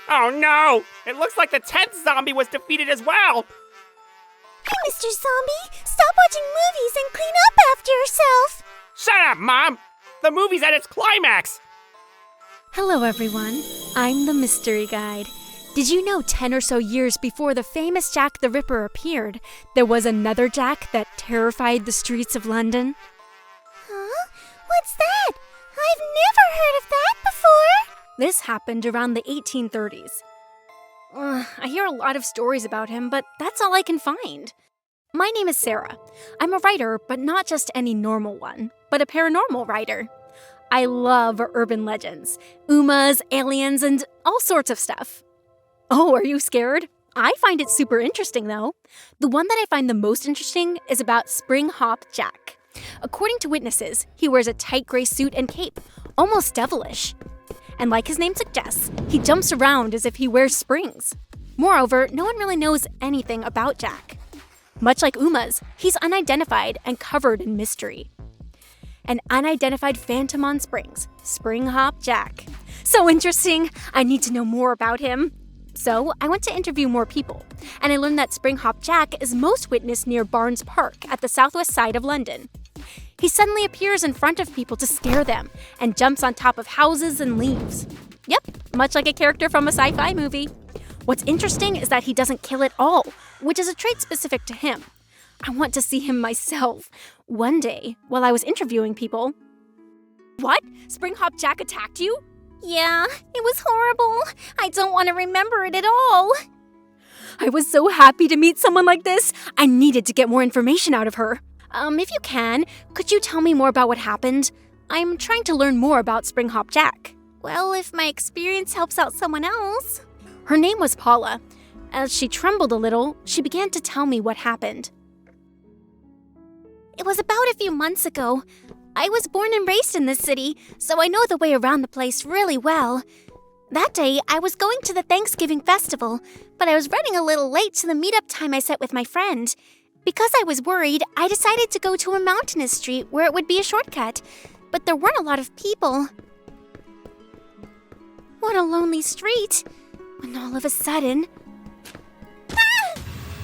Oh no! It looks like the 10th zombie was defeated as well! Hey, Mr. Zombie! Stop watching movies and clean up after yourself! Shut up, Mom! The movie's at its climax! Hello, everyone. I'm the Mystery Guide. Did you know 10 or so years before the famous Jack the Ripper appeared, there was another Jack that terrified the streets of London? Huh? What's that? I've never heard of that before! This happened around the 1830s. I hear a lot of stories about him, but that's all I can find. My name is Sarah. I'm a writer, but not just any normal one, but a paranormal writer. I love urban legends, Umas, aliens, and all sorts of stuff. Oh, are you scared? I find it super interesting, though. The one that I find the most interesting is about Spring Hop Jack. According to witnesses, he wears a tight gray suit and cape, almost devilish. And like his name suggests, he jumps around as if he wears springs. Moreover, no one really knows anything about Jack. Much like Uma's, he's unidentified and covered in mystery. An unidentified phantom on springs, Spring Hop Jack. So interesting! I need to know more about him. So I went to interview more people, and I learned that Spring Hop Jack is most witnessed near Barnes Park at the southwest side of London. He suddenly appears in front of people to scare them and jumps on top of houses and leaves. Yep, much like a character from a sci-fi movie. What's interesting is that he doesn't kill at all, which is a trait specific to him. I want to see him myself. One day, while I was interviewing people... What? Spring Hop Jack attacked you? Yeah, it was horrible. I don't want to remember it at all. I was so happy to meet someone like this. I needed to get more information out of her. If you can, could you tell me more about what happened? I'm trying to learn more about Spring Hop Jack. Well, if my experience helps out someone else. Her name was Paula. As she trembled a little, she began to tell me what happened. It was about a few months ago. I was born and raised in this city, so I know the way around the place really well. That day, I was going to the Thanksgiving festival, but I was running a little late to the meetup time I set with my friend. Because I was worried, I decided to go to a mountainous street where it would be a shortcut, but there weren't a lot of people. What a lonely street, when all of a sudden...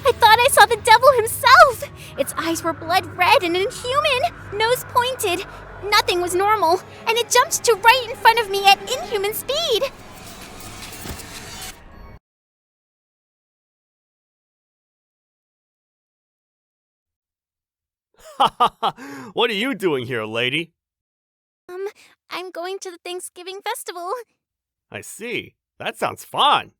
I thought I saw the devil himself! Its eyes were blood red and inhuman, nose pointed. Nothing was normal, and it jumped to right in front of me at inhuman speed. What are you doing here, lady? I'm going to the Thanksgiving festival. I see. That sounds fun.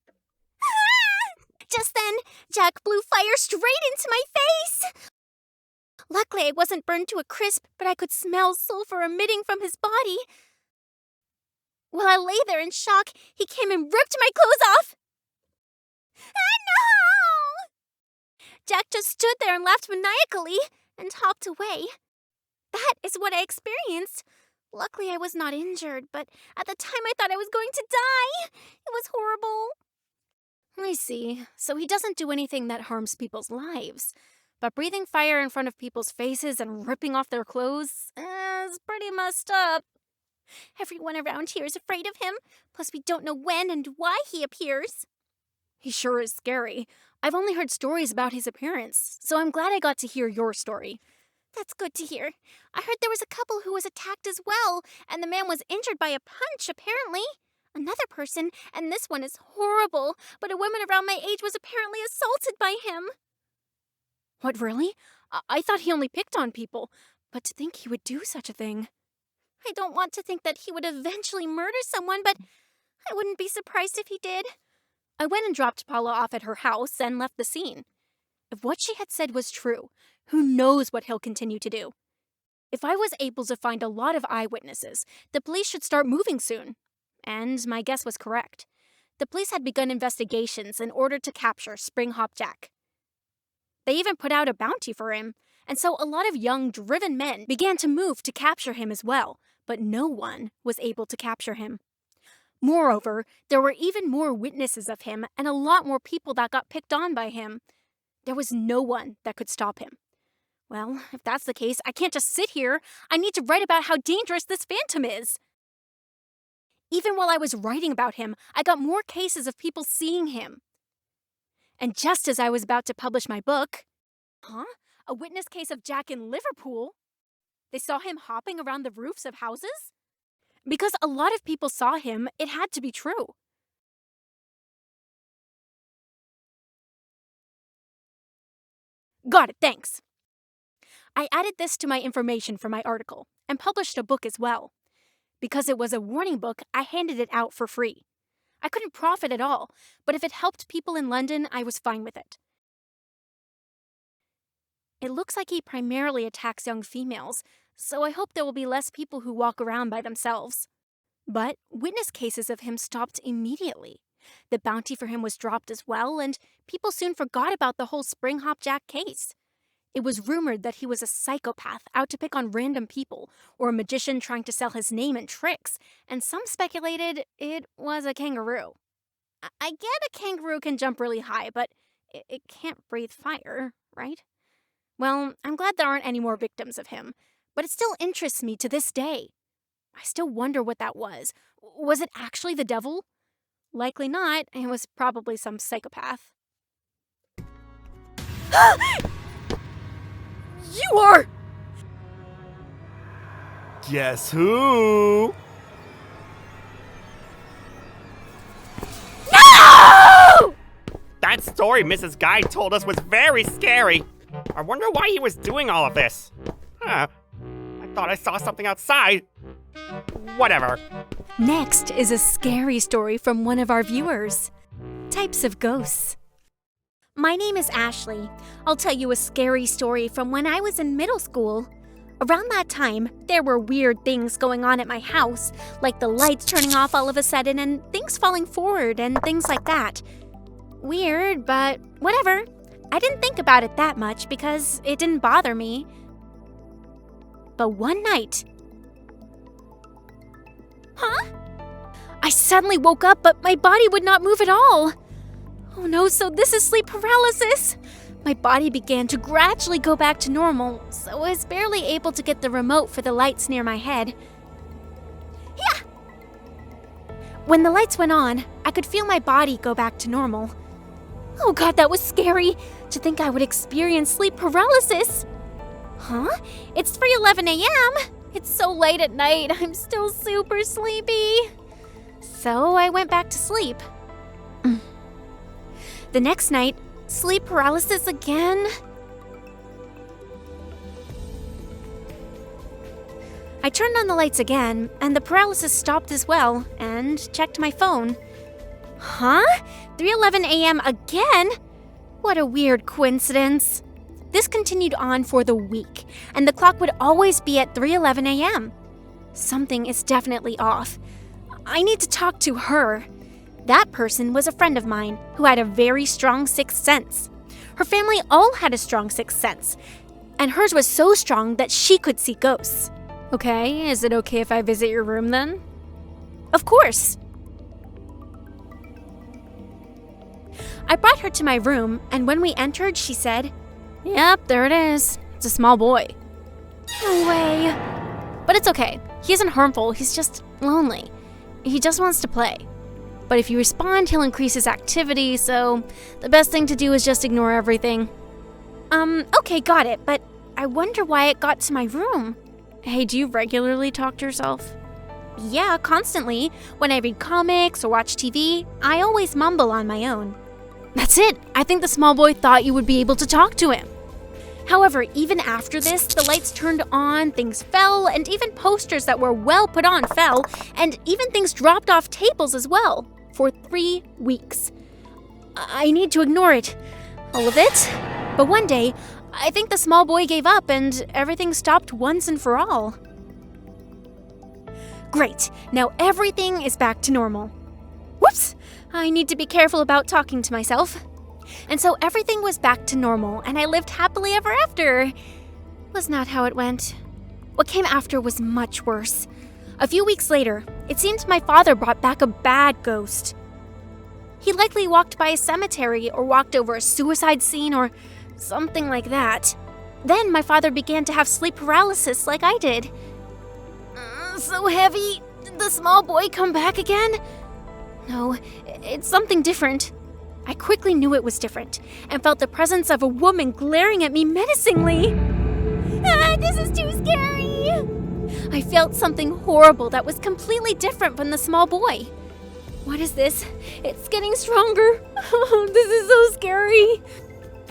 Just then, Jack blew fire straight into my face. Luckily, I wasn't burned to a crisp, but I could smell sulfur emitting from his body. While I lay there in shock, he came and ripped my clothes off. No! Jack just stood there and laughed maniacally and hopped away. That is what I experienced. Luckily, I was not injured, but at the time I thought I was going to die. It was horrible. I see. So he doesn't do anything that harms people's lives. But breathing fire in front of people's faces and ripping off their clothes is pretty messed up. Everyone around here is afraid of him. Plus, we don't know when and why he appears. He sure is scary. I've only heard stories about his appearance, so I'm glad I got to hear your story. That's good to hear. I heard there was a couple who was attacked as well, and the man was injured by a punch, apparently. Another person, and this one is horrible, but a woman around my age was apparently assaulted by him. What, really? I thought he only picked on people, but to think he would do such a thing. I don't want to think that he would eventually murder someone, but I wouldn't be surprised if he did. I went and dropped Paula off at her house and left the scene. If what she had said was true, who knows what he'll continue to do? If I was able to find a lot of eyewitnesses, the police should start moving soon. And my guess was correct. The police had begun investigations in order to capture Spring Hop Jack. They even put out a bounty for him, and so a lot of young, driven men began to move to capture him as well, but no one was able to capture him. Moreover, there were even more witnesses of him and a lot more people that got picked on by him. There was no one that could stop him. Well, if that's the case, I can't just sit here. I need to write about how dangerous this phantom is. Even while I was writing about him, I got more cases of people seeing him. And just as I was about to publish my book, a witness case of Jack in Liverpool? They saw him hopping around the roofs of houses? Because a lot of people saw him, it had to be true. Got it, thanks. I added this to my information for my article and published a book as well. Because it was a warning book, I handed it out for free. I couldn't profit at all, but if it helped people in London, I was fine with it. It looks like he primarily attacks young females, so I hope there will be less people who walk around by themselves. But witness cases of him stopped immediately. The bounty for him was dropped as well, and people soon forgot about the whole Spring Hop Jack case. It was rumored that he was a psychopath out to pick on random people, or a magician trying to sell his name and tricks, and some speculated it was a kangaroo. I get a kangaroo can jump really high, but it can't breathe fire, right? Well, I'm glad there aren't any more victims of him, but it still interests me to this day. I still wonder what that was. Was it actually the devil? Likely not. It was probably some psychopath. You are! Guess who? No! That story Mrs. Guy told us was very scary. I wonder why he was doing all of this. I thought I saw something outside. Whatever. Next is a scary story from one of our viewers. Types of ghosts. My name is Ashley. I'll tell you a scary story from when I was in middle school. Around that time, there were weird things going on at my house, like the lights turning off all of a sudden and things falling forward and things like that. Weird, but whatever. I didn't think about it that much because it didn't bother me. But one night... I suddenly woke up, but my body would not move at all. Oh no, so this is sleep paralysis. My body began to gradually go back to normal, so I was barely able to get the remote for the lights near my head. Yeah! When the lights went on, I could feel my body go back to normal. Oh god, that was scary, to think I would experience sleep paralysis. It's 3:11 a.m. It's so late at night, I'm still super sleepy. So I went back to sleep. The next night, sleep paralysis again. I turned on the lights again, and the paralysis stopped as well, and checked my phone. 3:11 a.m. again? What a weird coincidence. This continued on for the week, and the clock would always be at 3:11 a.m. Something is definitely off. I need to talk to her. That person was a friend of mine who had a very strong sixth sense. Her family all had a strong sixth sense, and hers was so strong that she could see ghosts. Okay, is it okay if I visit your room then? Of course. I brought her to my room, and when we entered, she said, "Yep, there it is. It's a small boy." No way. But it's okay. He isn't harmful, he's just lonely. He just wants to play. But if you respond, he'll increase his activity, so the best thing to do is just ignore everything. Okay, got it, but I wonder why it got to my room. Hey, do you regularly talk to yourself? Yeah, constantly. When I read comics or watch TV, I always mumble on my own. That's it. I think the small boy thought you would be able to talk to him. However, even after this, the lights turned on, things fell, and even posters that were well put on fell, and even things dropped off tables as well, for 3 weeks. I need to ignore it. All of it. But one day, I think the small boy gave up and everything stopped once and for all. Great. Now everything is back to normal. Whoops! I need to be careful about talking to myself. And so everything was back to normal, and I lived happily ever after. Was not how it went. What came after was much worse. A few weeks later, it seems my father brought back a bad ghost. He likely walked by a cemetery or walked over a suicide scene or something like that. Then my father began to have sleep paralysis like I did. So heavy, the small boy come back again? No, it's something different. I quickly knew it was different and felt the presence of a woman glaring at me menacingly. This is too scary! I felt something horrible that was completely different from the small boy. What is this? It's getting stronger. This is so scary.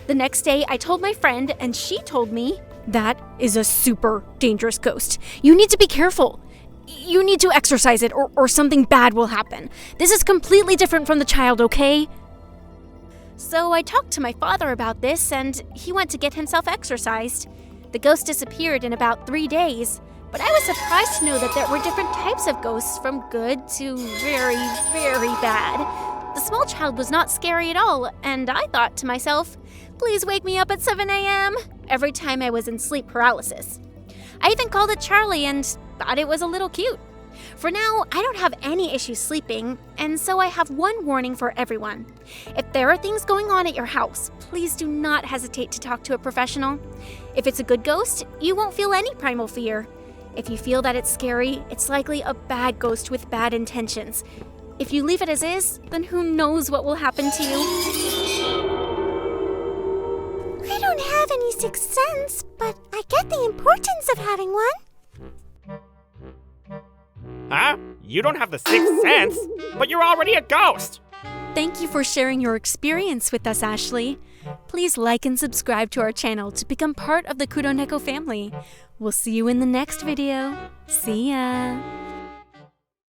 The next day, I told my friend, and she told me, that is a super dangerous ghost. You need to be careful. You need to exorcise it, or something bad will happen. This is completely different from the child, okay? So I talked to my father about this, and he went to get himself exorcised. The ghost disappeared in about 3 days, but I was surprised to know that there were different types of ghosts, from good to very, very bad. The small child was not scary at all, and I thought to myself, please wake me up at 7 a.m. every time I was in sleep paralysis. I even called it Charlie and thought it was a little cute. For now, I don't have any issues sleeping, and so I have one warning for everyone. If there are things going on at your house, please do not hesitate to talk to a professional. If it's a good ghost, you won't feel any primal fear. If you feel that it's scary, it's likely a bad ghost with bad intentions. If you leave it as is, then who knows what will happen to you. I don't have any sixth sense, but I get the importance of having one. Huh? You don't have the sixth sense, but you're already a ghost. Thank you for sharing your experience with us, Ashley. Please like and subscribe to our channel to become part of the Kuroneko family. We'll see you in the next video. See ya!